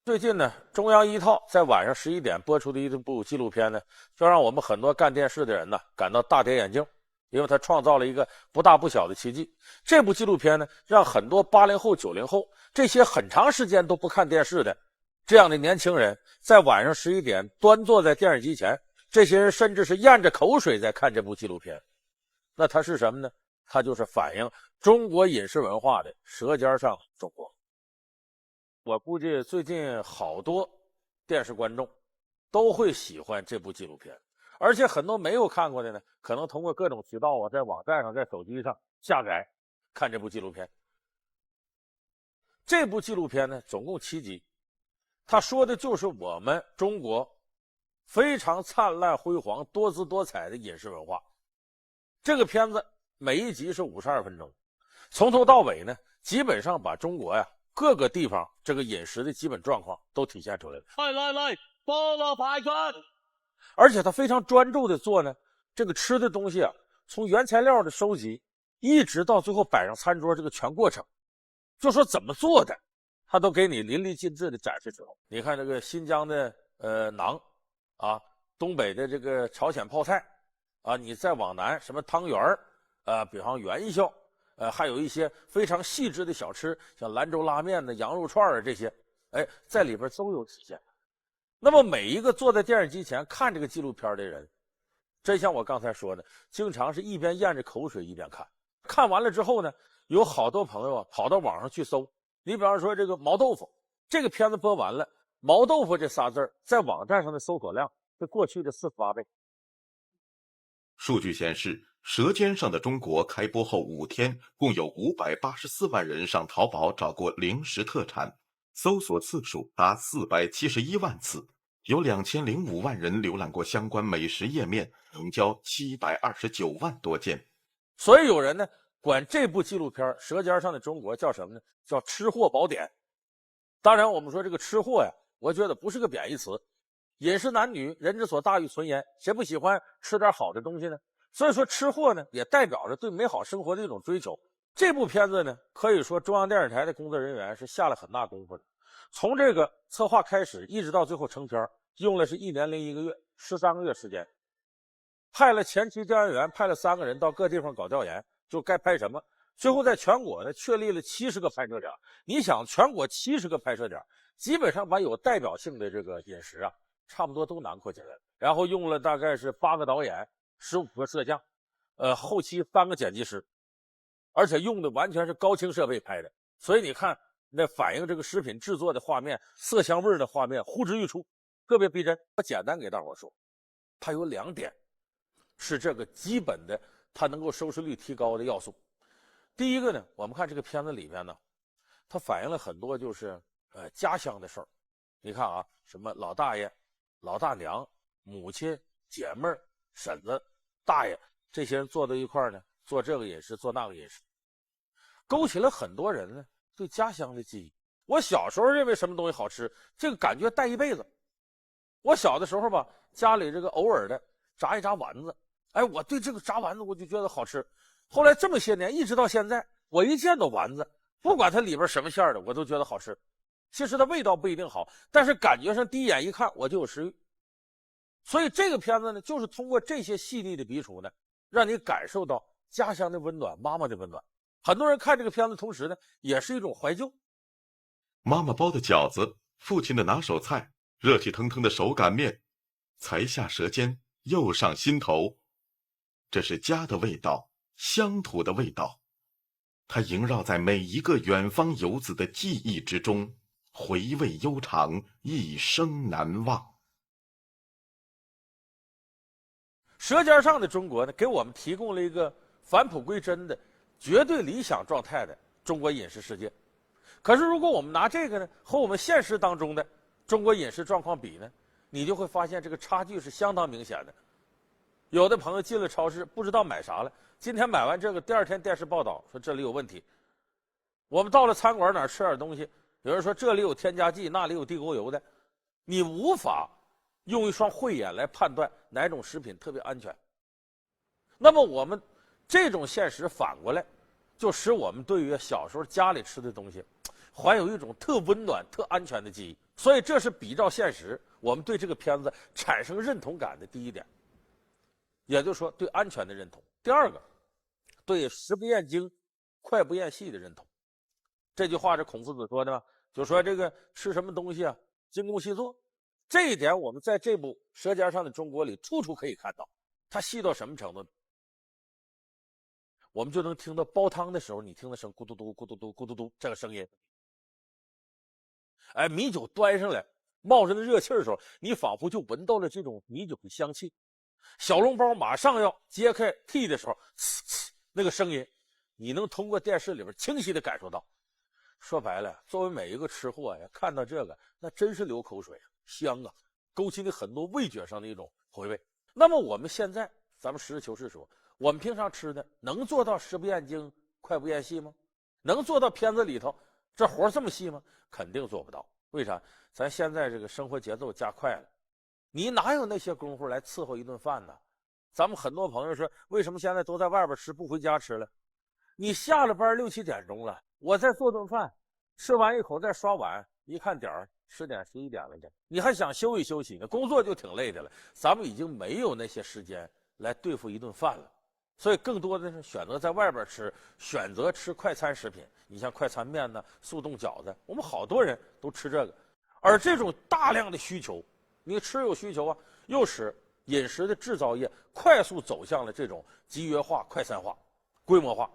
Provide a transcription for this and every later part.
最近呢，中央一套在晚上11点播出的一部纪录片呢，就让我们很多干电视的人呢感到大跌眼镜，因为它创造了一个不大不小的奇迹。这部纪录片呢，让很多80后、90后这些很长时间都不看电视的这样的年轻人，在晚上11点端坐在电视机前，这些人甚至是咽着口水在看这部纪录片。那它是什么呢？它就是反映中国饮食文化的《舌尖上的中国》。我估计最近好多电视观众都会喜欢这部纪录片，而且很多没有看过的呢，可能通过各种渠道啊，在网站上、在手机上下载看这部纪录片。这部纪录片呢，总共7集，它说的就是我们中国非常灿烂辉煌、多姿多彩的饮食文化。这个片子每一集是52分钟，从头到尾呢，基本上把中国呀各个地方这个饮食的基本状况都体现出来了。来，菠萝排骨。而且他非常专注的做呢，这个吃的东西啊，从原材料的收集，一直到最后摆上餐桌这个全过程，就说怎么做的，他都给你淋漓尽致的展示出来。你看这个新疆的馕啊，东北的这个朝鲜泡菜啊，你再往南什么汤圆比方元宵。还有一些非常细致的小吃，像兰州拉面的羊肉串啊这些，在里边都有体现。那么每一个坐在电视机前看这个纪录片的人，真像我刚才说的，经常是一边咽着口水一边看。看完了之后呢，有好多朋友啊跑到网上去搜。你比方说这个毛豆腐，这个片子播完了，毛豆腐这仨字在网站上的搜索量是过去的48倍。数据显示，《舌尖上的中国》开播后5天，共有584万人上淘宝找过零食特产，搜索次数达471万次，有2005万人浏览过相关美食页面，成交729万多件。所以有人呢管这部纪录片《舌尖上的中国》叫什么呢？叫吃货宝典。当然我们说这个吃货呀，我觉得不是个贬义词。饮食男女，人之所大欲存焉，谁不喜欢吃点好的东西呢？所以说吃货呢，也代表着对美好生活的一种追求。这部片子呢，可以说中央电视台的工作人员是下了很大功夫的。从这个策划开始，一直到最后成片，用了是1年001个月，13个月时间。派了前期调研员，派了3个人到各地方搞调研，就该拍什么。最后在全国呢，确立了70个拍摄点。你想，全国70个拍摄点，基本上把有代表性的这个饮食啊，差不多都囊括起来了。然后用了大概是8个导演，15个摄像，后期3个剪辑师，而且用的完全是高清设备拍的。所以你看，那反映这个食品制作的画面、色香味的画面呼之欲出，特别逼真。我简单给大伙说，它有2点是这个基本的，它能够收视率提高的要素。第一个呢，我们看这个片子里面呢，它反映了很多就是家乡的事儿。你看啊，什么老大爷、老大娘、母亲、姐妹、婶子、大爷，这些人坐在一块儿呢，做这个饮食，做那个饮食，勾起了很多人呢对家乡的记忆。我小时候认为什么东西好吃，这个感觉带一辈子。我小的时候吧，家里这个偶尔的炸一炸丸子，我对这个炸丸子我就觉得好吃。后来这么些年，一直到现在，我一见到丸子，不管它里边什么馅的，我都觉得好吃。其实它味道不一定好，但是感觉上第一眼一看我就有食欲。所以这个片子呢，就是通过这些细腻的笔触呢，让你感受到家乡的温暖，妈妈的温暖。很多人看这个片子同时呢，也是一种怀旧。妈妈包的饺子，父亲的拿手菜，热气腾腾的手擀面，才下舌尖，又上心头。这是家的味道，乡土的味道，它萦绕在每一个远方游子的记忆之中，回味悠长，一生难忘。舌尖上的中国呢，给我们提供了一个返璞归真的绝对理想状态的中国饮食世界。可是如果我们拿这个呢和我们现实当中的中国饮食状况比呢，你就会发现这个差距是相当明显的。有的朋友进了超市不知道买啥了，今天买完这个，第2天电视报道说这里有问题。我们到了餐馆哪儿吃点东西，有人说这里有添加剂，那里有地沟油的，你无法用一双慧眼来判断哪种食品特别安全。那么我们这种现实反过来，就使我们对于小时候家里吃的东西怀有一种特温暖、特安全的记忆。所以这是比照现实，我们对这个片子产生认同感的第一点，也就是说对安全的认同。第二个，对食不厌精、脍不厌细的认同。这句话是孔夫子说的吧？就说这个吃什么东西啊，精工细作。这一点我们在这部《舌尖上的中国》里处处可以看到。它细到什么程度呢？我们就能听到煲汤的时候，你听的声咕嘟嘟、咕嘟嘟、咕嘟嘟这个声音。哎，米酒端上来，冒着那热气的时候，你仿佛就闻到了这种米酒的香气。小笼包马上要揭开屉的时候，呲呲那个声音，你能通过电视里边清晰的感受到。说白了，作为每一个吃货呀，看到这个那真是流口水啊，香啊，勾起你很多味觉上的一种回味。那么我们现在，咱们实事求是说，我们平常吃的能做到食不厌精、脍不厌细吗？能做到片子里头这活这么细吗？肯定做不到。为啥？咱现在这个生活节奏加快了，你哪有那些功夫来伺候一顿饭呢？咱们很多朋友说，为什么现在都在外边吃，不回家吃了？你下了班6、7点钟了，我再做顿饭，吃完一口再刷碗，一看点儿10点11点了，你还想休息休息呢？工作就挺累的了，咱们已经没有那些时间来对付一顿饭了。所以更多的是选择在外边吃，选择吃快餐食品。你像快餐面呢、速冻饺子，我们好多人都吃这个。而这种大量的需求，你吃有需求啊，又使饮食的制造业快速走向了这种集约化、快餐化、规模化。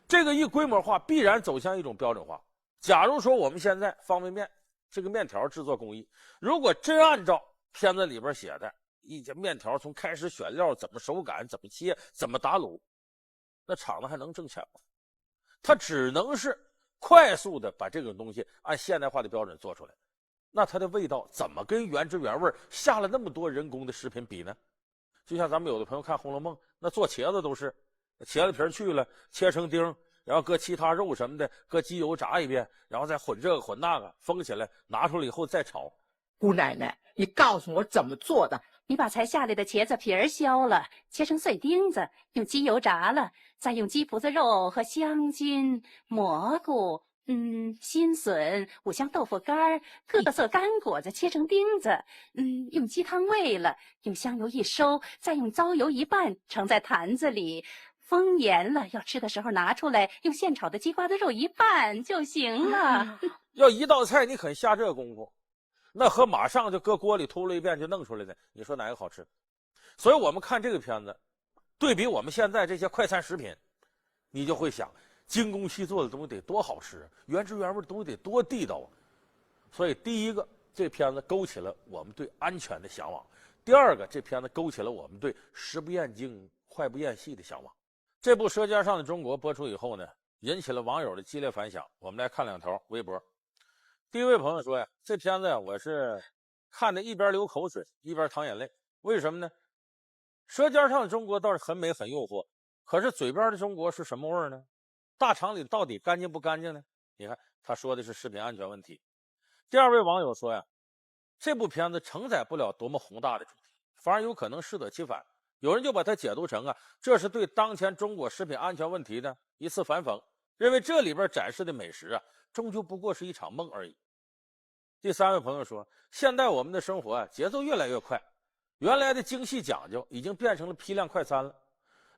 这个一规模化，必然走向一种标准化。假如说我们现在方便面这个面条制作工艺，如果真按照片子里边写的，一些面条从开始选料、怎么手擀、怎么切、怎么打卤，那厂子还能挣钱吗？它只能是快速的把这个东西按现代化的标准做出来，那它的味道怎么跟原汁原味下了那么多人工的食品比呢？就像咱们有的朋友看《红楼梦》，那做茄子都是茄子皮去了，切成丁，然后搁其他肉什么的，搁机油炸一遍，然后再混这个混那个，封起来，拿出来以后再炒。姑奶奶，你告诉我怎么做的？你把才下来的茄子皮儿削了，切成碎丁子，用机油炸了，再用鸡脯子肉和香菌、蘑菇、新笋、五香豆腐干、各色干果子切成丁子，用鸡汤煨了，用香油一收，再用糟油一拌，盛在坛子里，封严了。要吃的时候拿出来，用现炒的鸡瓜子肉一拌就行了。要一道菜你肯下这功夫，那和马上就搁锅里秃噜一遍就弄出来的，你说哪个好吃？所以我们看这个片子，对比我们现在这些快餐食品，你就会想，精工细作的东西得多好吃，原汁原味的东西得多地道啊！所以第一个，这片子勾起了我们对安全的向往；第二个，这片子勾起了我们对食不厌精、脍不厌细的向往。这部《舌尖上的中国》播出以后呢，引起了网友的激烈反响。我们来看2条微博。第一位朋友说呀，这片子呀，我是看着一边流口水一边淌眼泪。为什么呢？舌尖上的中国倒是很美很诱惑，可是嘴边的中国是什么味儿呢？大肠里到底干净不干净呢？你看他说的是食品安全问题。第二位网友说呀，这部片子承载不了多么宏大的主题，反而有可能适得其反。有人就把它解读成这是对当前中国食品安全问题的一次反讽，认为这里边展示的美食终究不过是一场梦而已。第三位朋友说，现在我们的生活节奏越来越快，原来的精细讲究已经变成了批量快餐了。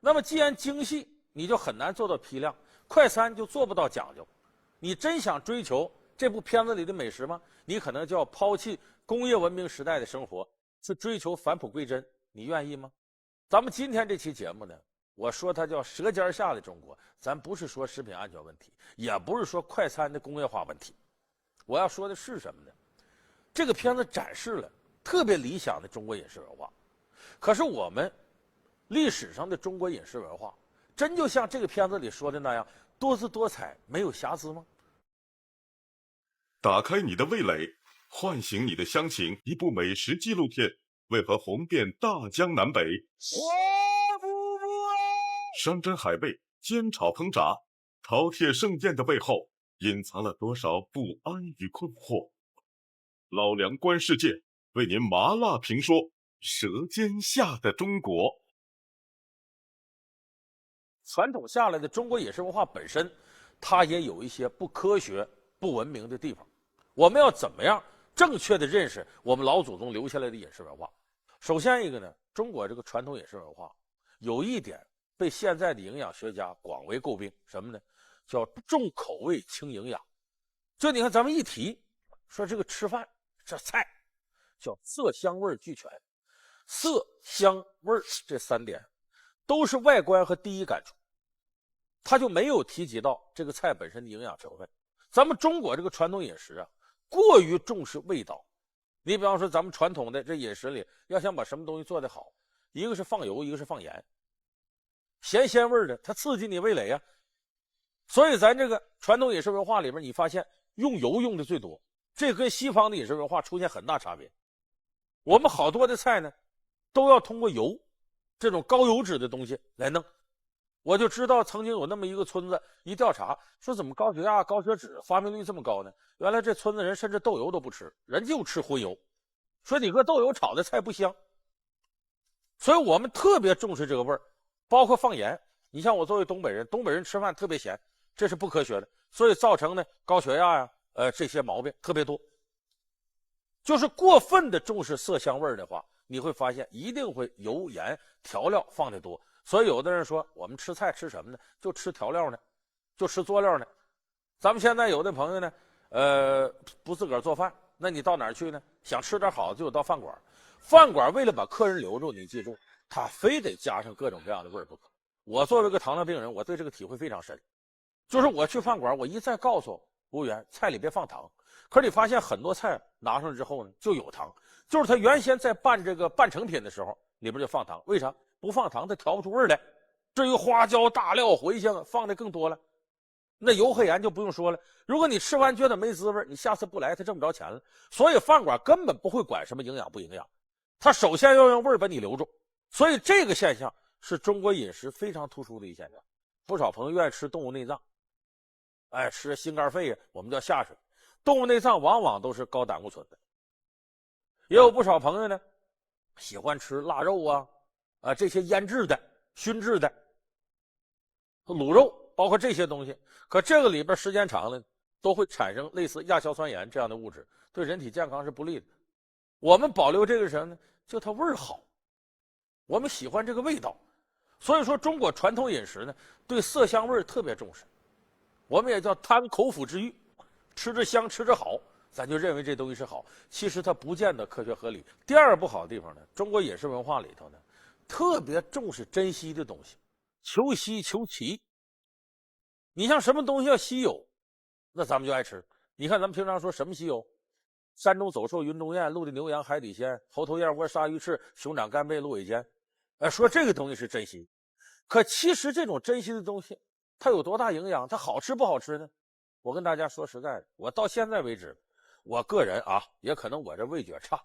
那么既然精细，你就很难做到批量，快餐就做不到讲究。你真想追求这部片子里的美食吗？你可能就要抛弃工业文明时代的生活，去追求返璞归真，你愿意吗？咱们今天这期节目呢，我说它叫舌尖下的中国，咱不是说食品安全问题，也不是说快餐的工业化问题。我要说的是什么呢？这个片子展示了特别理想的中国饮食文化，可是我们历史上的中国饮食文化真就像这个片子里说的那样多姿多彩没有瑕疵吗？打开你的味蕾，唤醒你的乡情，一部美食纪录片为何红遍大江南北？山珍海味，煎炒烹炸，饕餮盛宴的背后隐藏了多少不安与困惑？老梁观世界为您麻辣评说舌尖下的中国。传统下来的中国饮食文化本身，它也有一些不科学、不文明的地方。我们要怎么样正确的认识我们老祖宗留下来的饮食文化？首先一个呢，中国这个传统饮食文化有一点被现在的营养学家广为诟病，什么呢？叫重口味轻营养。就你看咱们一提说这个吃饭这菜叫色香味俱全，色香味这3点都是外观和第一感触，他就没有提及到这个菜本身的营养成分。咱们中国这个传统饮食啊，过于重视味道。你比方说咱们传统的这饮食里，要想把什么东西做得好，一个是放油，一个是放盐，咸鲜味的它刺激你味蕾啊。所以咱这个传统饮食文化里边，你发现用油用的最多，这跟西方的饮食文化出现很大差别。我们好多的菜呢都要通过油这种高油脂的东西来弄。我就知道曾经有那么一个村子，一调查说怎么高血压高血脂发病率这么高呢？原来这村子人甚至豆油都不吃，人就吃荤油，说你搁豆油炒的菜不香。所以我们特别重视这个味儿，包括放盐。你像我作为东北人，东北人吃饭特别咸，这是不科学的，所以造成呢高血压呀这些毛病特别多。就是过分的重视色香味的话，你会发现一定会油盐调料放的多。所以有的人说我们吃菜吃什么呢？就吃调料呢，就吃佐料呢。咱们现在有的朋友呢不自个儿做饭，那你到哪儿去呢？想吃点好就到饭馆。饭馆为了把客人留住，你记住他非得加上各种各样的味儿不可。我作为一个糖尿病人，我对这个体会非常深。就是我去饭馆，我一再告诉服务员菜里别放糖，可是你发现很多菜拿上之后呢就有糖，就是他原先在拌这个半成品的时候里边就放糖。为啥不放糖？它调不出味来。至于花椒大料茴香放的更多了，那油和盐就不用说了。如果你吃完觉得没滋味，你下次不来他挣不着钱了。所以饭馆根本不会管什么营养不营养，他首先要用味儿把你留住。所以这个现象是中国饮食非常突出的一现象。不少朋友愿意吃动物内脏，吃心肝肺我们叫下水。动物内脏往往都是高胆固醇的。也有不少朋友呢喜欢吃腊肉这些腌制的熏制的卤肉，包括这些东西，可这个里边时间长了都会产生类似亚硝酸盐这样的物质，对人体健康是不利的。我们保留这个什么呢？就它味儿好，我们喜欢这个味道。所以说中国传统饮食呢对色香味特别重视，我们也叫贪口腹之欲，吃着香吃着好，咱就认为这东西是好，其实它不见得科学合理。第二个不好的地方呢，中国饮食文化里头呢特别重视珍稀的东西，求稀求奇。你像什么东西要稀有，那咱们就爱吃。你看咱们平常说什么稀有？山中走兽云中雁，陆地牛羊海底鲜，猴头燕窝鲨鱼翅，熊掌干贝鹿尾尖。说这个东西是珍稀，可其实这种珍稀的东西它有多大营养，它好吃不好吃呢？我跟大家说实在的，我到现在为止，我个人也可能我这味觉差，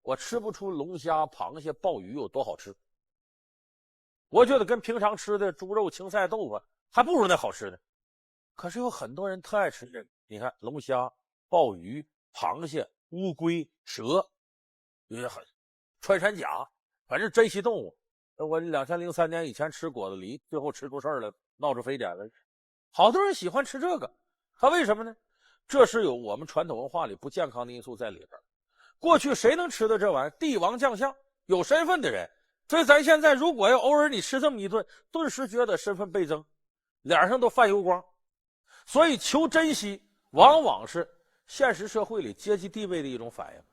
我吃不出龙虾螃蟹鲍鱼有多好吃。我觉得跟平常吃的猪肉青菜豆腐还不如那好吃呢。可是有很多人特爱吃这个，你看龙虾鲍鱼螃蟹乌龟蛇穿山甲，反正珍稀动物。我2003年以前吃果子狸，最后吃出事儿了，闹出非典了。好多人喜欢吃这个，他为什么呢？这是有我们传统文化里不健康的因素在里边。过去谁能吃到这玩意儿？帝王将相有身份的人。所以咱现在如果要偶尔你吃这么一顿，顿时觉得身份倍增，脸上都泛油光。所以求珍惜往往是现实社会里阶级地位的一种反应。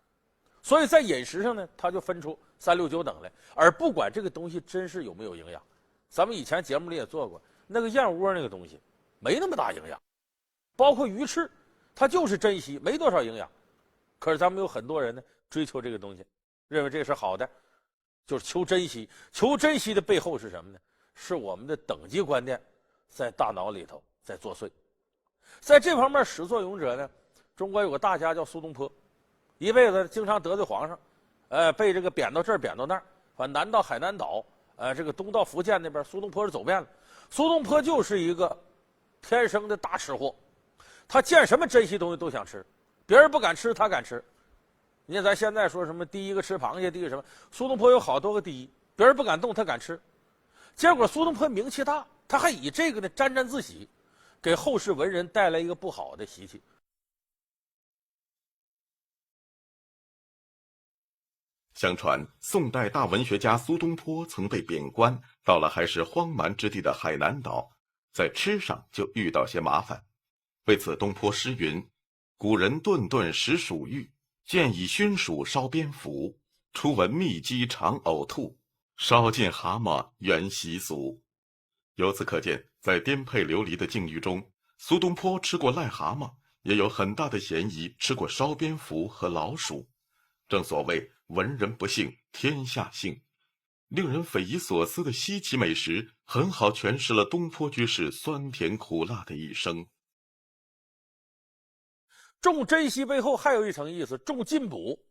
所以在饮食上呢，它就分出3、6、9等来，而不管这个东西真是有没有营养。咱们以前节目里也做过，那个燕窝那个东西没那么大营养，包括鱼翅，它就是珍稀，没多少营养。可是咱们有很多人呢追求这个东西，认为这是好的，就是求珍稀。求珍稀的背后是什么呢？是我们的等级观念在大脑里头在作祟。在这方面始作俑者呢，中国有个大家叫苏东坡，一辈子经常得罪皇上，被这个贬到这儿贬到那儿，反正南到海南岛，这个东到福建那边，苏东坡是走遍了。苏东坡就是一个天生的大吃货，他见什么珍稀东西都想吃，别人不敢吃他敢吃。你看咱现在说什么第一个吃螃蟹，第一个什么，苏东坡有好多个第一，别人不敢动他敢吃。结果苏东坡名气大，他还以这个呢沾沾自喜，给后世文人带来一个不好的习气。相传，宋代大文学家苏东坡曾被贬官到了还是荒蛮之地的海南岛，在吃上就遇到些麻烦。为此，东坡诗云：“古人顿顿食鼠欲，见以熏鼠烧蝙蝠。初闻蜜鸡常呕吐，烧尽蛤蟆原习俗。”由此可见，在颠沛流离的境遇中，苏东坡吃过癞蛤蟆，也有很大的嫌疑吃过烧蝙蝠和老鼠。正所谓文人不幸天下幸，令人匪夷所思的稀奇美食，很好诠释了东坡居士酸甜苦辣的一生。重珍惜背后还有一层意思，重进补。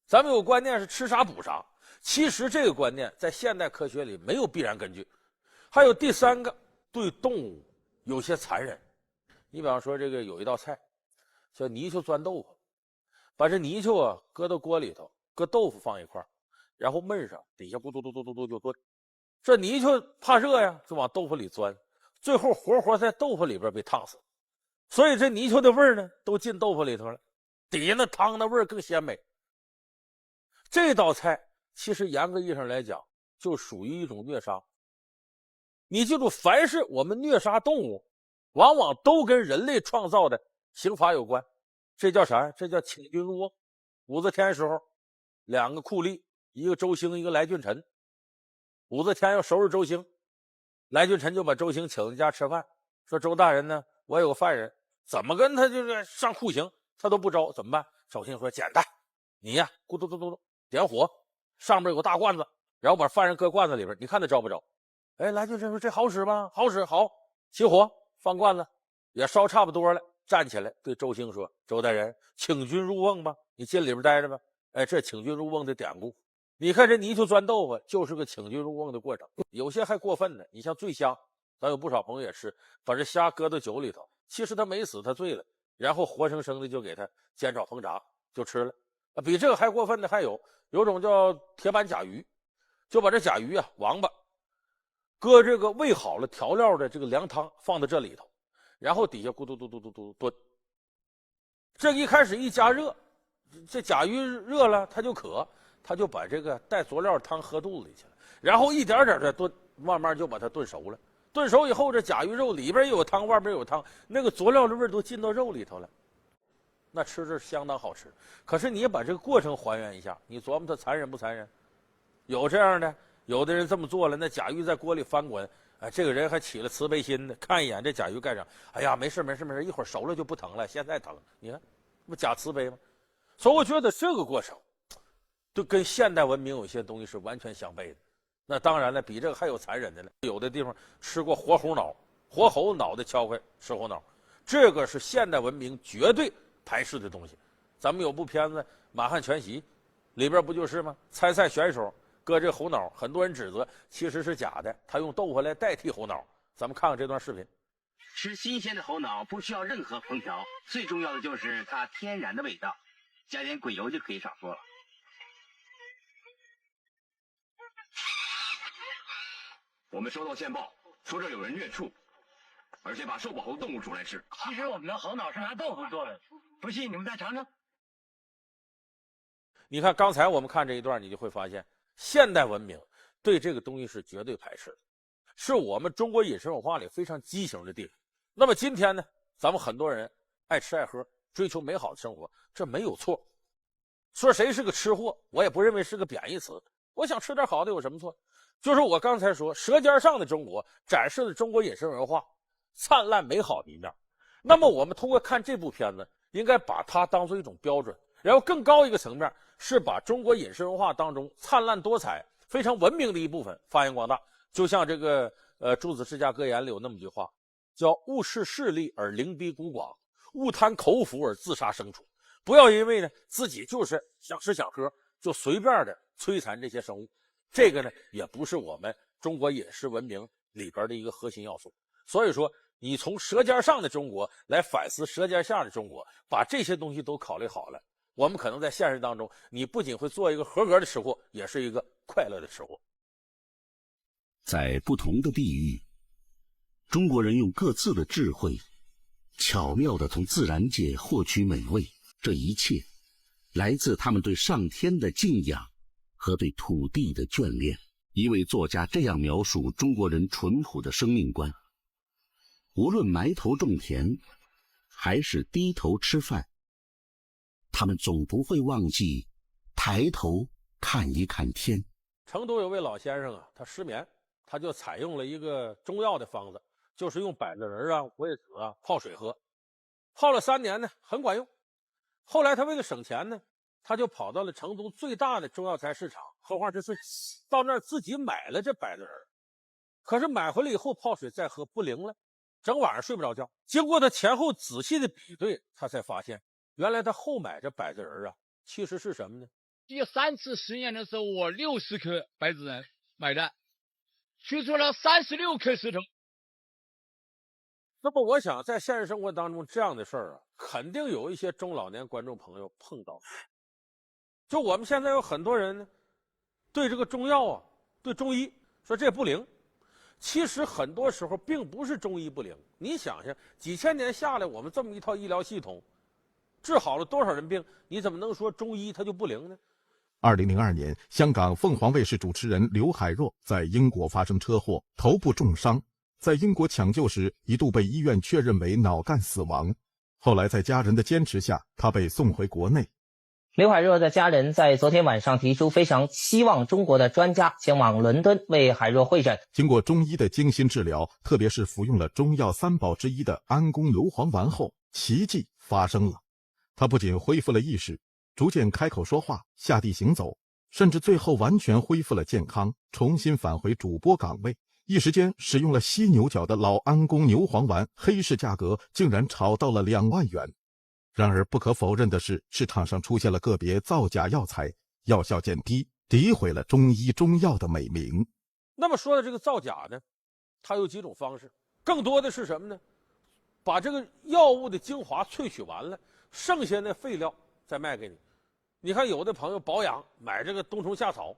咱们有观念是吃啥补啥，其实这个观念在现代科学里没有必然根据。还有第三个，对动物有些残忍。你比方说这个有一道菜叫泥鳅钻豆腐，把这泥鳅啊搁到锅里头，搁豆腐放一块，然后焖上，底下咕嘟嘟嘟嘟嘟就炖。这泥鳅怕热呀，就往豆腐里钻，最后活活在豆腐里边被烫死。所以这泥鳅的味儿呢都进豆腐里头了，底下那汤的味儿更鲜美。这道菜其实严格意义上来讲就属于一种虐杀。你记住，凡是我们虐杀动物，往往都跟人类创造的刑罚有关。这叫啥？这叫请君入瓮。武则天时候，两个酷吏，一个周兴，一个来俊臣。武则天要收拾周兴，来俊臣就把周兴请进家吃饭，说周大人呢，我有个犯人，怎么跟他就是上酷刑他都不招，怎么办？周兴说简单，你呀咕嘟嘟嘟点火，上面有个大罐子，然后把犯人搁罐子里边，你看他招不招？哎，来俊臣说这好使吧？好使，好，起火放罐子，也烧差不多了，站起来对周兴说：“周大人，请君入瓮吧，你进里边待着吧。”哎，这请君入瓮的典故，你看这泥鳅钻豆腐就是个请君入瓮的过程。有些还过分呢，你像醉虾，咱有不少朋友也吃，把这虾搁到酒里头，其实他没死，他醉了，然后活生生的就给他煎炒烹炸就吃了。比这个还过分的还有种叫铁板甲鱼，就把这甲鱼啊王八搁这个煨好了调料的这个凉汤放到这里头，然后底下咕嘟嘟嘟嘟嘟炖。这一开始一加热，这甲鱼热了它就渴，它就把这个带佐料汤喝肚子里去了，然后一点点的炖，慢慢就把它炖熟了。炖熟以后，这甲鱼肉里边有汤，外边有汤，那个佐料的味儿都进到肉里头了，那吃着相当好吃。可是你把这个过程还原一下，你琢磨它残忍不残忍？有这样的，有的人这么做了，那甲鱼在锅里翻滚，哎，这个人还起了慈悲心的，看一眼这甲鱼盖上，哎呀，没事没事没事，一会儿熟了就不疼了，现在疼，你看，不假慈悲吗？所以我觉得这个过程，就跟现代文明有些东西是完全相悖的。那当然了，比这个还有残忍的呢。有的地方吃过活猴脑，活猴脑袋敲开吃猴脑，这个是现代文明绝对排斥的东西。咱们有部片子《满汉全席》，里边不就是吗？参赛选手搁这猴脑，很多人指责其实是假的，他用豆腐来代替猴脑。咱们看看这段视频。吃新鲜的猴脑不需要任何烹调，最重要的就是它天然的味道，加点鬼油就可以少说了。我们收到线报，说这有人虐畜，而且把受保护动物煮来吃。其实我们的猴脑是拿豆腐做的，不信你们再尝尝。你看刚才我们看这一段，你就会发现现代文明对这个东西是绝对排斥的，是我们中国饮食文化里非常畸形的地方。那么今天呢，咱们很多人爱吃爱喝，追求美好的生活，这没有错。说谁是个吃货，我也不认为是个贬义词。我想吃点好的有什么错？就是我刚才说《舌尖上的中国》展示了中国饮食文化灿烂美好的一面。那么我们通过看这部片子，应该把它当做一种标准，然后更高一个层面是把中国饮食文化当中灿烂多彩、非常文明的一部分发扬光大。就像这个朱子治家格言里有那么句话，叫勿视势利而凌逼孤寡，勿贪口腹而自杀牲畜。不要因为呢自己就是想吃想喝，就随便的摧残这些生物。这个呢也不是我们中国饮食文明里边的一个核心要素。所以说你从舌尖上的中国来反思舌尖下的中国，把这些东西都考虑好了，我们可能在现实当中，你不仅会做一个合格的吃货，也是一个快乐的吃货。在不同的地域，中国人用各自的智慧，巧妙地从自然界获取美味，这一切来自他们对上天的敬仰和对土地的眷恋。一位作家这样描述中国人淳朴的生命观：无论埋头种田，还是低头吃饭，他们总不会忘记抬头看一看天。成都有位老先生啊，他失眠，他就采用了一个中药的方子，就是用百子仁啊、虎尾子啊泡水喝，泡了3年呢，很管用。后来他为了省钱呢，他就跑到了成都最大的中药材市场荷花之穗，到那儿自己买了这百子仁。可是买回来以后泡水再喝不灵了，整晚上睡不着觉。经过他前后仔细的比对，他才发现原来他后买这百子仁啊，其实是什么呢？第3次实验的时候，我60颗白子仁买的，取出了36颗石头。那么我想在现实生活当中这样的事儿啊，肯定有一些中老年观众朋友碰到。就我们现在有很多人呢，对这个中药啊，对中医说这不灵。其实很多时候并不是中医不灵，你想想，几千年下来，我们这么一套医疗系统，治好了多少人病？你怎么能说中医它就不灵呢？2002年，香港凤凰卫视主持人刘海若在英国发生车祸，头部重伤，在英国抢救时一度被医院确认为脑干死亡。后来在家人的坚持下，他被送回国内。刘海若的家人在昨天晚上提出非常希望中国的专家前往伦敦为海若会诊。经过中医的精心治疗，特别是服用了中药3宝之一的安宫牛黄丸后，奇迹发生了。他不仅恢复了意识，逐渐开口说话，下地行走，甚至最后完全恢复了健康，重新返回主播岗位。一时间使用了犀牛角的老安宫牛黄丸黑市价格竟然炒到了2万元。然而不可否认的是，市场上出现了个别造假药材，药效渐低，诋毁了中医中药的美名。那么说的这个造假呢，它有几种方式，更多的是什么呢？把这个药物的精华萃取完了，剩下的废料再卖给你。你看有的朋友保养买这个冬虫夏草，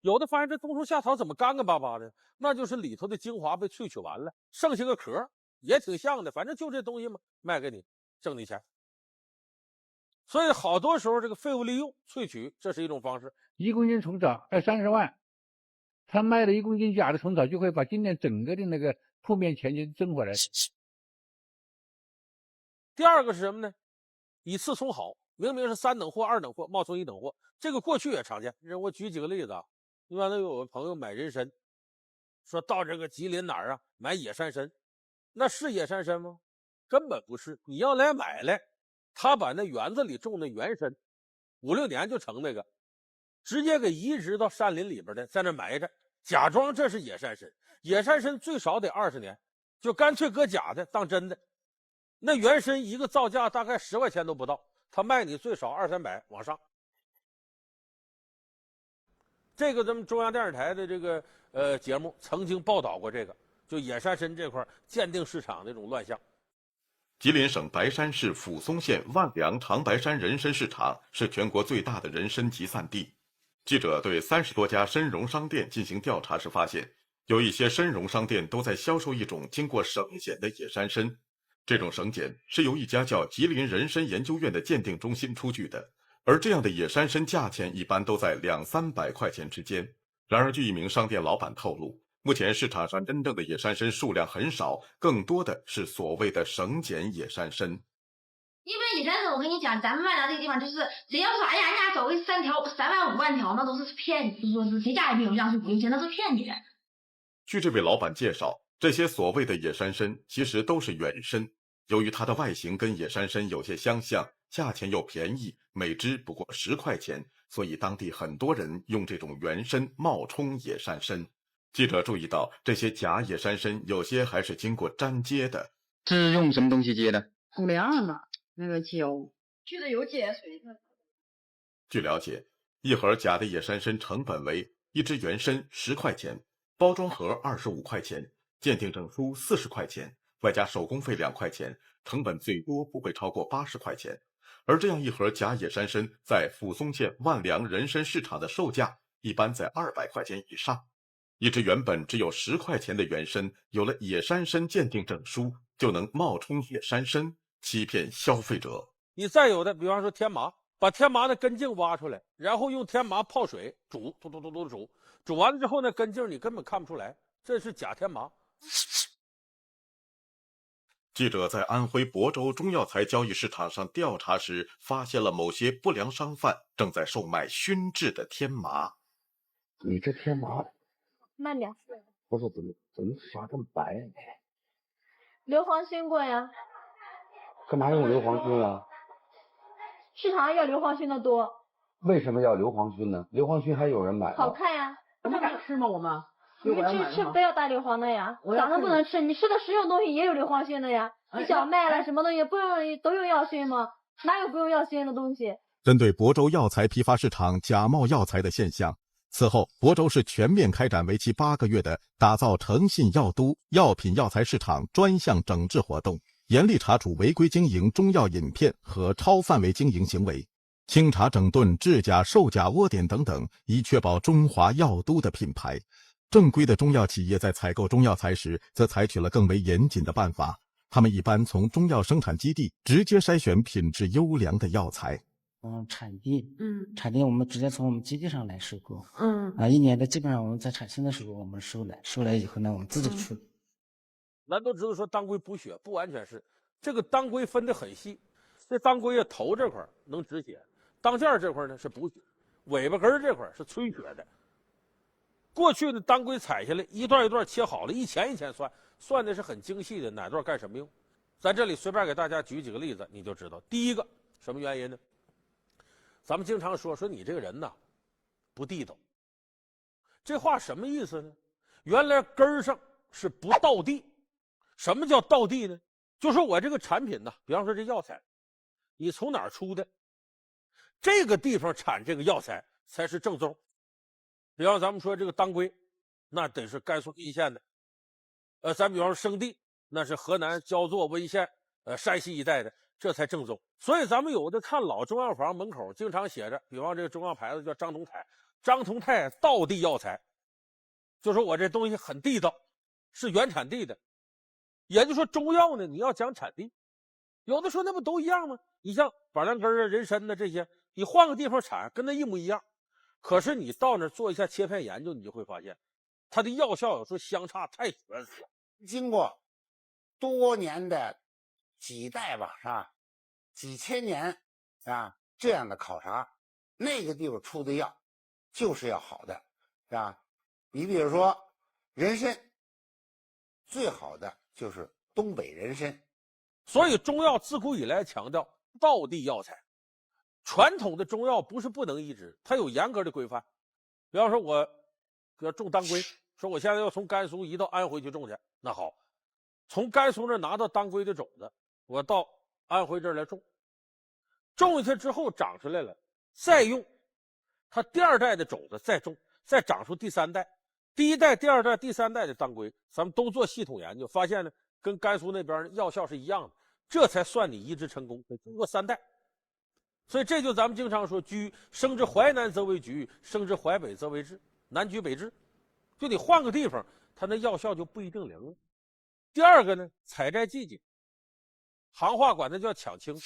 有的发现这冬虫夏草怎么干干巴巴的，那就是里头的精华被萃取完了，剩下个壳也挺像的，反正就这东西嘛，卖给你挣你钱。所以好多时候这个废物利用萃取，这是一种方式。1公斤虫草30万，他卖了1公斤假的虫草，就会把今年整个的那个铺面钱就挣回来。第二个是什么呢？以次充好，明明是3等货、2等货，冒充1等货，这个过去也常见。我举几个例子啊，一般都有个朋友买人参，说到这个吉林哪儿啊买野山参，那是野山参吗？根本不是。你要来买来，他把那园子里种的原参5、6年就成那个，直接给移植到山林里边的，在那埋着，假装这是野山参。野山参最少得20年，就干脆搁假的当真的。那原参一个造价大概10块钱都不到，他卖你最少200、300往上。这个咱们中央电视台的这个节目曾经报道过这个，就野山参这块鉴定市场的这种乱象。吉林省白山市抚松县万良长白山人参市场是全国最大的人参集散地。记者对30多家参农商店进行调查时发现，有一些参农商店都在销售一种经过省检的野山参。这种省检是由一家叫吉林人参研究院的鉴定中心出具的，而这样的野山参价钱一般都在200、300块钱之间。然而据一名商店老板透露，目前市场上真正的野山参数量很少，更多的是所谓的省检野山参。因为野山参，我跟你讲，咱们万达这个地方就是，只要说哎呀，人家找个3条3万5万条，那都是骗你，就说是谁家也没有，让是5、6千，那是骗你的。据这位老板介绍，这些所谓的野山参其实都是原参，由于它的外形跟野山参有些相像，价钱又便宜，每只不过10块钱，所以当地很多人用这种原参冒充野山参。记者注意到，这些假野山参有些还是经过粘接的。这是用什么东西接的？粗粮嘛，那个胶，去的有碱水的。据了解，一盒假的野山参成本为一只原参10块钱，包装盒25块钱，鉴定证书40块钱，外加手工费2块钱，成本最多不会超过80块钱。而这样一盒假野山参在抚松县万良人参市场的售价一般在200块钱以上。一只原本只有10块钱的原参，有了野山参鉴定证书，就能冒充野山参，欺骗消费者。你再有的，比方说天麻，把天麻的根茎挖出来，然后用天麻泡水煮，嘟嘟嘟嘟煮，煮完了之后呢，根茎你根本看不出来，这是假天麻。记者在安徽亳州中药材交易市场上调查时，发现了某些不良商贩正在售卖熏制的天麻。你这天麻，慢点。不是怎么发这么白？硫磺熏过呀。干嘛用硫磺熏啊？市场上要硫磺熏的多。为什么要硫磺熏呢？硫磺熏还有人买吗？好看呀。我们敢吃吗？我们吃不要带硫磺的呀，长得不能吃。你吃的食用东西也有硫磺熏的呀，你小麦了什么东西不用都用药熏吗？哪有不用药熏的东西？针对亳州药材批发市场假冒药材的现象，此后亳州市全面开展为期8个月的打造诚信药都药品药材市场专项整治活动，严厉查处违规经营中药饮片和超范围经营行为，清查整顿制假售假窝点等等，以确保中华药都的品牌。正规的中药企业在采购中药材时，则采取了更为严谨的办法。他们一般从中药生产基地直接筛选品质优良的药材。产地我们直接从我们基地上来收购。一年的基本上我们在产生的时候我们收来以后呢，我们自己处理。咱都知道说当归补血，不完全是，这个当归分得很细。这当归啊，头这块能止血，当件这块呢是补血，尾巴根这块是催血的。过去的当归采下来一段一段切好了，一钱一钱算的是很精细的，哪段干什么用。咱这里随便给大家举几个例子，你就知道。第一个什么原因呢？咱们经常说你这个人呐不地道，这话什么意思呢？原来根儿上是不到地。什么叫到地呢？就说我这个产品呢，比方说这药材，你从哪儿出的，这个地方产这个药材才是正宗。比方咱们说这个当归，那得是甘肃易县的，咱比方说生地，那是河南焦作温县，山西一带的，这才正宗。所以咱们有的看老中药房门口经常写着，比方这个中药牌子叫张同泰，张同泰道地药材，就说我这东西很地道，是原产地的。也就是说中药呢，你要讲产地，有的说那不都一样吗？你像板蓝根啊、人参的这些，你换个地方产，跟那一模一样。可是你到那儿做一下切片研究，你就会发现，它的药效有时候相差太悬殊了。经过多年的几代吧，是吧？几千年啊这样的考察，那个地方出的药就是要好的，是吧？你比如说人参，最好的就是东北人参。所以中药自古以来强调道地药材。传统的中药不是不能移植，它有严格的规范。比方说我要种当归，说我现在要从甘肃移到安徽去种去，那好，从甘肃那拿到当归的种子，我到安徽这儿来种，种下去之后长出来了，再用它第2代的种子再种，再长出第3代，第1代、第2代、第3代的当归，咱们都做系统研究，发现呢跟甘肃那边药效是一样的，这才算你移植成功。得经过3代。所以这就咱们经常说居生之淮南则为橘，生之淮北则为枳，南橘北枳。就你换个地方，它那药效就不一定灵了。第2个呢，采摘季节，行话管它叫抢青。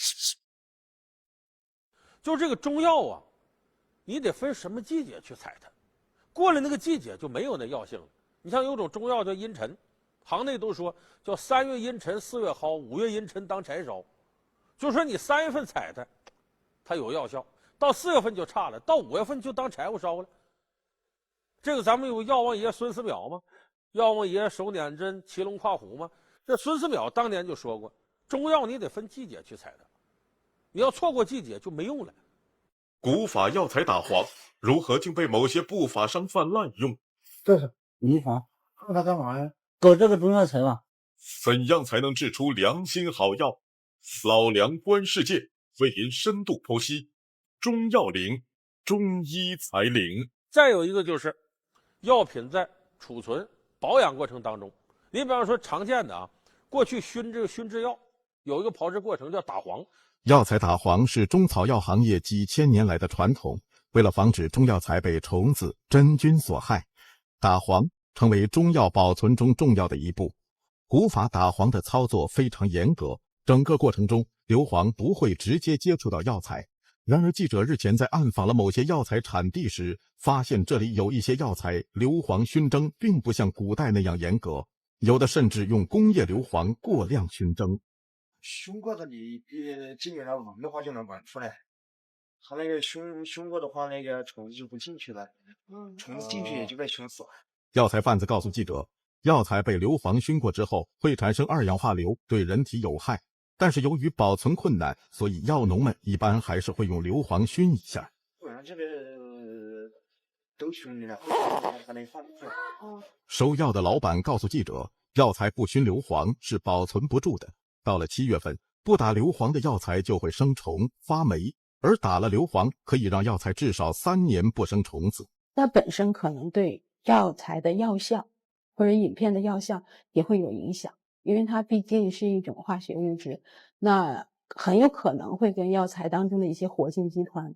就这个中药啊，你得分什么季节去采它，过了那个季节就没有那药性了。你像有种中药叫阴沉，行内都说叫3月阴沉4月蒿，5月阴沉当柴烧。就说你3月份采它有药效，到4月份就差了，到5月份就当柴火烧了。这个咱们有药王爷孙思邈吗？药王爷手捻针，骑龙跨虎吗？这孙思邈当年就说过，中药你得分季节去采它，你要错过季节就没用了。古法药材打黄，如何竟被某些不法商贩滥用？这是泥房，用它干嘛呀？搞这个中药材吧。怎样才能制出良心好药？扫梁观世界，为您深度剖析中药灵、中医材灵。再有一个就是药品在储存保养过程当中，你比方说常见的啊，过去熏制药有一个炮制过程叫打黄。药材打黄是中草药行业几千年来的传统，为了防止中药材被虫子、真菌所害，打黄成为中药保存中重要的一步。古法打黄的操作非常严格，整个过程中硫磺不会直接接触到药材，然而，记者日前在暗访了某些药材产地时，发现这里有一些药材硫磺熏蒸并不像古代那样严格，有的甚至用工业硫磺过量熏蒸。熏过的你基本上闻的话就能闻出来，它那个熏过的话，那个虫子就不进去了，虫子进去也就被熏死了。药材贩子告诉记者，药材被硫磺熏过之后会产生二氧化硫，对人体有害。但是由于保存困难，所以药农们一般还是会用硫磺熏一下。不然这个都熏了，还能放出来。收药的老板告诉记者，药材不熏硫磺是保存不住的。到了7月份，不打硫磺的药材就会生虫发霉，而打了硫磺可以让药材至少3年不生虫子。那本身可能对药材的药效或者饮片的药效也会有影响。因为它毕竟是一种化学物质，那很有可能会跟药材当中的一些活性集团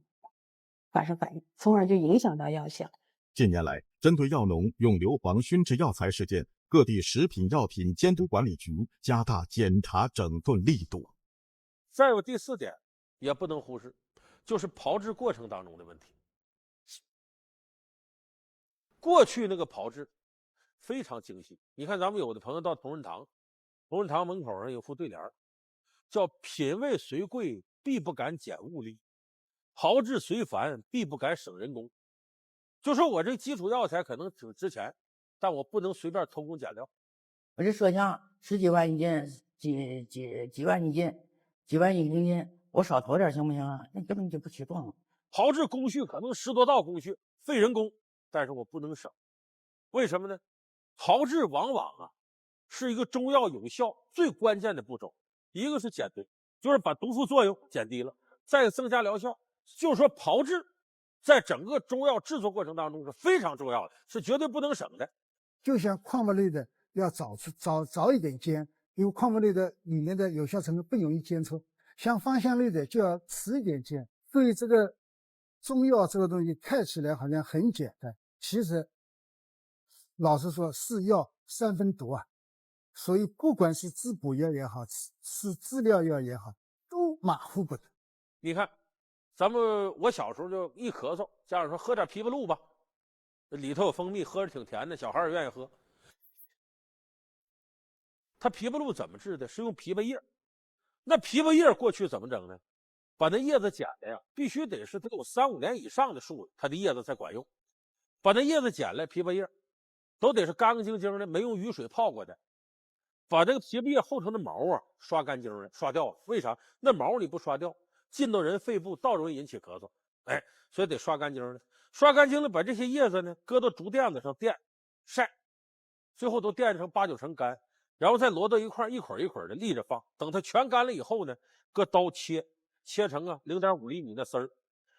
发生反应，从而就影响到药效。近年来，针对药农用硫磺熏制药材事件，各地食品药品监督管理局加大检查整顿力度。再有第4点，也不能忽视，就是炮制过程当中的问题。过去那个炮制非常精细，你看咱们有的朋友到同仁堂门口上有副对联，叫品味虽贵，必不敢减物力；炮制虽繁，必不敢省人工。就说我这基础药材可能挺值钱，但我不能随便偷工减料。我这麝香10几万一斤，几万一斤，几万一公斤，我少投点行不行啊？那根本就不起状了。炮制工序可能10多道工序，费人工，但是我不能省。为什么呢？炮制往往是一个中药有效最关键的步骤，一个是减毒，就是把毒副作用减低了，再增加疗效。就是说炮制在整个中药制作过程当中是非常重要的，是绝对不能省的。就像矿物类的要早一点煎，因为矿物类的里面的有效成分不容易煎出，像芳香类的就要迟一点煎。所以这个中药这个东西看起来好像很简单，其实老实说是药3分毒啊。所以不管是滋补药也好，是治疗药也好，都马虎不得。你看我小时候就一咳嗽，家长说喝点枇杷露吧，里头有蜂蜜，喝着挺甜的，小孩也愿意喝。它枇杷露怎么治的？是用枇杷叶。那枇杷叶过去怎么整呢？把那叶子剪了呀，必须得是它有3、5年以上的树，它的叶子才管用。把那叶子剪了，枇杷叶都得是干干净净的，没用雨水泡过的。把这个枇杷叶后头的毛刷干净了，刷掉了。为啥？那毛你不刷掉，进到人肺部倒容易引起咳嗽。所以得刷干净了。刷干净了，把这些叶子呢搁到竹垫子上垫晒，最后都垫成8、9成干，然后再摞到一块，一捆一捆的立着放。等它全干了以后呢，搁刀切成0.5厘米的丝儿，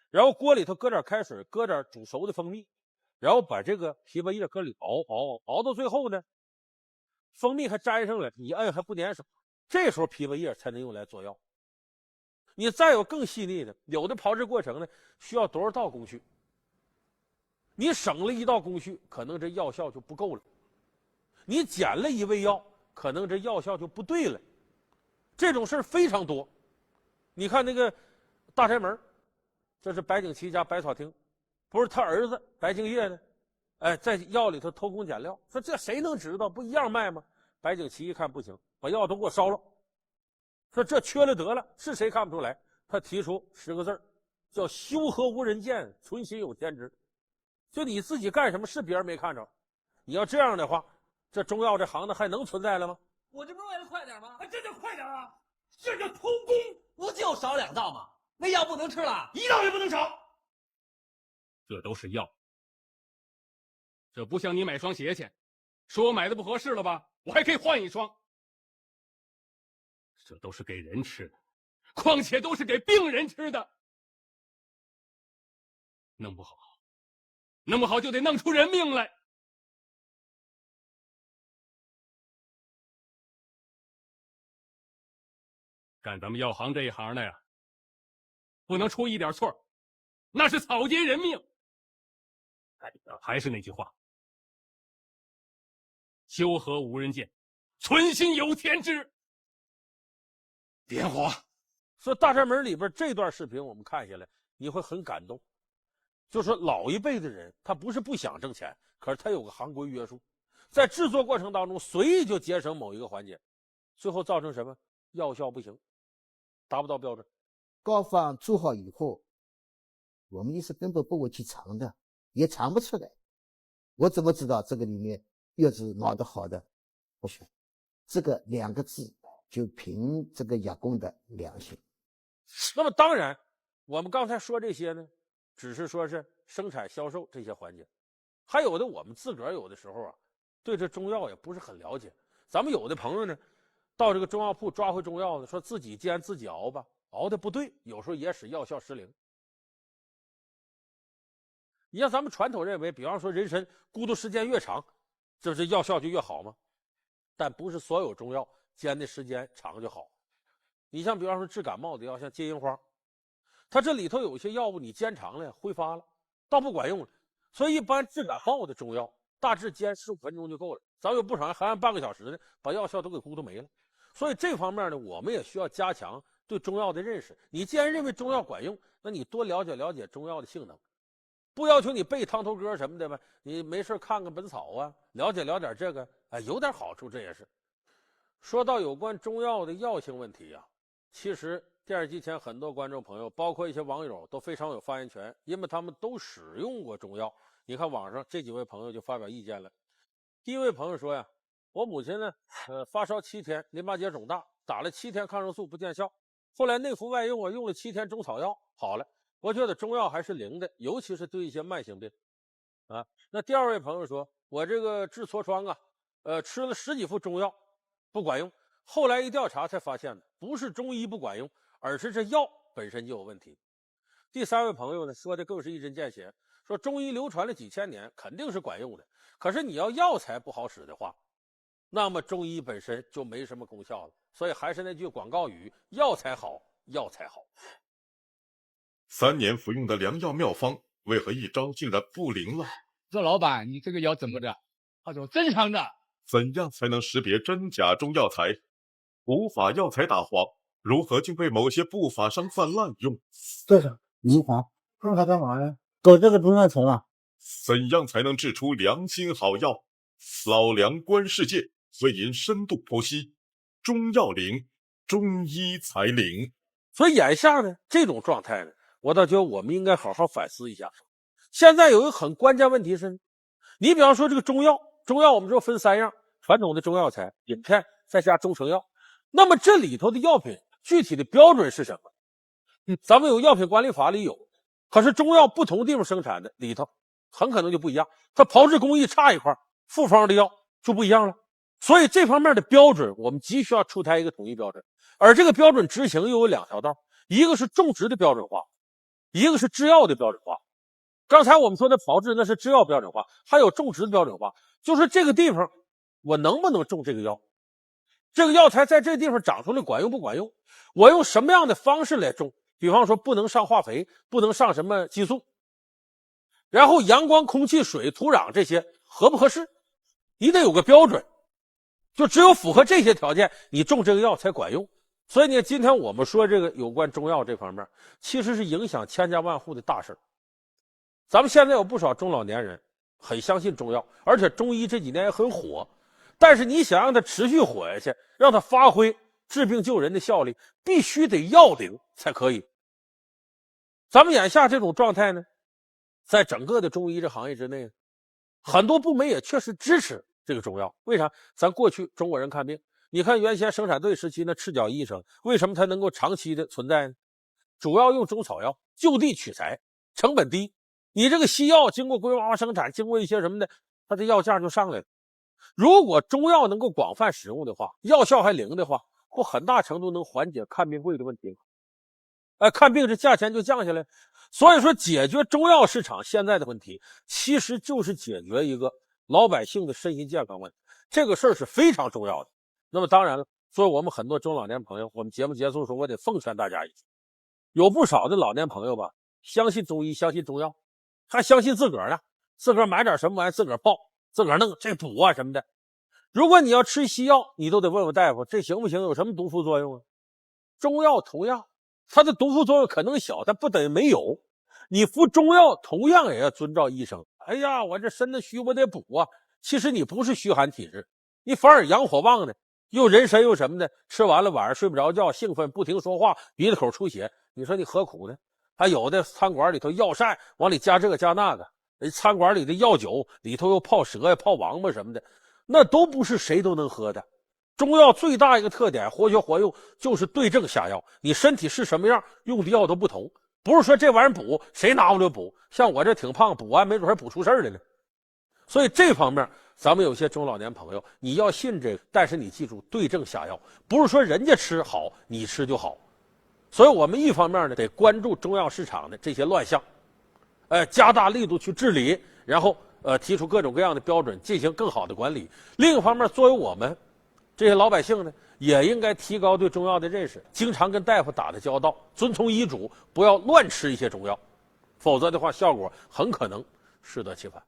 然后锅里头搁点开水，搁点煮熟的蜂蜜，然后把这个枇杷叶搁里熬到最后呢，蜂蜜还粘上了，你摁还不粘手，这时候枇杷叶才能用来做药。你再有更细腻的，有的炮制过程呢需要多少道工序，你省了1道工序，可能这药效就不够了；你减了1味药，可能这药效就不对了。这种事儿非常多。你看那个大宅门，这是白景琦家百草厅，不是他儿子白敬业呢？在药里头偷工减料，说这谁能知道？不一样卖吗？白景琦一看不行，把药都给我烧了。说这缺了得了，是谁看不出来？他提出10个字，叫修和无人见，存心有天知。就你自己干什么是别人没看着，你要这样的话，这中药这行当还能存在了吗？我这不是为了快点吗？这就快点啊！这就偷工，不就少2道吗？那药不能吃了，1道也不能少。这都是药，这不像你买双鞋去，说我买的不合适了吧，我还可以换一双。这都是给人吃的，况且都是给病人吃的。弄不好就得弄出人命来。干咱们药行这一行的呀，不能出一点错，那是草菅人命。还是那句话，修和无人见，存心有天知。点火。所以大宅门里边这段视频我们看下来，你会很感动。就说老一辈的人，他不是不想挣钱，可是他有个行规约束，在制作过程当中随意就节省某一个环节，最后造成什么？药效不行，达不到标准。膏方做好以后，我们医生根本不会去尝的，也尝不出来。我怎么知道这个里面药是熬得好的？不行，这个2个字就凭这个药工的良心。那么当然，我们刚才说这些呢，只是说是生产销售这些环节，还有的我们自个儿有的时候啊，对这中药也不是很了解。咱们有的朋友呢，到这个中药铺抓回中药呢，说自己煎自己熬吧，熬的不对，有时候也使药效失灵。你像咱们传统认为，比方说人参咕嘟时间越长，这不是药效就越好吗？但不是所有中药煎的时间长就好。你像比方说治感冒的药，像金银花，它这里头有些药物你煎长了挥发了，倒不管用了。所以一般治感冒的中药大致煎15分钟就够了，咱有不少人还按半个小时呢，把药效都给咕嘟没了。所以这方面呢，我们也需要加强对中药的认识。你既然认为中药管用，那你多了解了解中药的性能，不要求你背汤头歌什么的吧，你没事看看本草啊，了解了点这个，有点好处，这也是。说到有关中药的药性问题啊，其实电视机前很多观众朋友，包括一些网友都非常有发言权，因为他们都使用过中药。你看网上这几位朋友就发表意见了。第一位朋友说呀，我母亲呢，发烧7天，淋巴结肿大，打了7天抗生素不见效，后来内服外用，我用了7天中草药好了。我觉得中药还是灵的，尤其是对一些慢性病啊。那第二位朋友说，我这个治痤疮啊，吃了10几副中药不管用，后来一调查才发现不是中医不管用，而是这药本身就有问题。第三位朋友呢，说的更是一针见血，说中医流传了几千年，肯定是管用的，可是你要药材不好使的话，那么中医本身就没什么功效了。所以还是那句广告语，药材好，药材好。3年服用的良药妙方，为何一招竟然不灵了？说老板，你这个药怎么的？他说正常的。怎样才能识别真假中药材？无法药材打黄，如何竟被某些不法商贩滥用？这是银黄，用它干嘛呀？搞这个中药材啊。怎样才能制出良心好药？老梁观世界，为您深度剖析中药灵，中医才灵。所以眼下呢，这种状态呢，我倒觉得我们应该好好反思一下。现在有一个很关键问题是，你比方说这个中药我们说分3样，传统的中药材、饮片再加中成药。那么这里头的药品具体的标准是什么？咱们有药品管理法里有，可是中药不同地方生产的里头很可能就不一样，它炮制工艺差一块，复方的药就不一样了。所以这方面的标准我们急需要出台一个统一标准，而这个标准执行又有2条道，一个是种植的标准化，一个是制药的标准化。刚才我们说的炮制那是制药标准化，还有种植的标准化，就是这个地方我能不能种这个药，这个药材在这个地方长出来管用不管用，我用什么样的方式来种，比方说不能上化肥，不能上什么激素，然后阳光、空气、水、土壤这些合不合适，你得有个标准，就只有符合这些条件，你种这个药才管用。所以呢，今天我们说这个有关中药这方面，其实是影响千家万户的大事。咱们现在有不少中老年人很相信中药，而且中医这几年也很火，但是你想让它持续火下去，让它发挥治病救人的效力，必须得药灵才可以。咱们眼下这种状态呢，在整个的中医这行业之内，很多部门也确实支持这个中药。为啥？咱过去中国人看病，你看原先生产队时期那赤脚医生，为什么他能够长期的存在呢？主要用中草药，就地取材，成本低。你这个西药经过规模化生产，经过一些什么的，它的药价就上来了。如果中药能够广泛使用的话，药效还灵的话，不很大程度能缓解看病贵的问题吗？看病这价钱就降下来。所以说解决中药市场现在的问题，其实就是解决一个老百姓的身心健康问题，这个事儿是非常重要的。那么当然了，作为我们很多中老年朋友，我们节目结束的时候，我得奉劝大家一句，有不少的老年朋友吧，相信中医，相信中药，还相信自个儿呢，自个儿买点什么玩意自个儿爆，自个儿弄这补啊什么的。如果你要吃西药，你都得问问大夫，这行不行？有什么毒副作用啊？中药同样，它的毒副作用可能小，但不等于没有。你服中药同样也要遵照医生。哎呀，我这身子虚，我得补啊。其实你不是虚寒体质，你反而阳火旺呢，又人参又什么的，吃完了晚上睡不着觉，兴奋不停说话，鼻子口出血，你说你何苦呢？还有的餐馆里头药膳往里加这个加那个，餐馆里的药酒里头又泡蛇呀、泡王八什么的，那都不是谁都能喝的。中药最大一个特点，活学活用，就是对症下药。你身体是什么样，用的药都不同，不是说这玩意儿补谁拿不了补。像我这挺胖，补完没准还补出事儿来了。所以这方面，咱们有些中老年朋友，你要信这个，但是你记住对症下药，不是说人家吃好，你吃就好。所以我们一方面呢，得关注中药市场的这些乱象，加大力度去治理，然后提出各种各样的标准，进行更好的管理。另一方面，作为我们这些老百姓呢，也应该提高对中药的认识，经常跟大夫打的交道，遵从医嘱，不要乱吃一些中药，否则的话，效果很可能适得其反。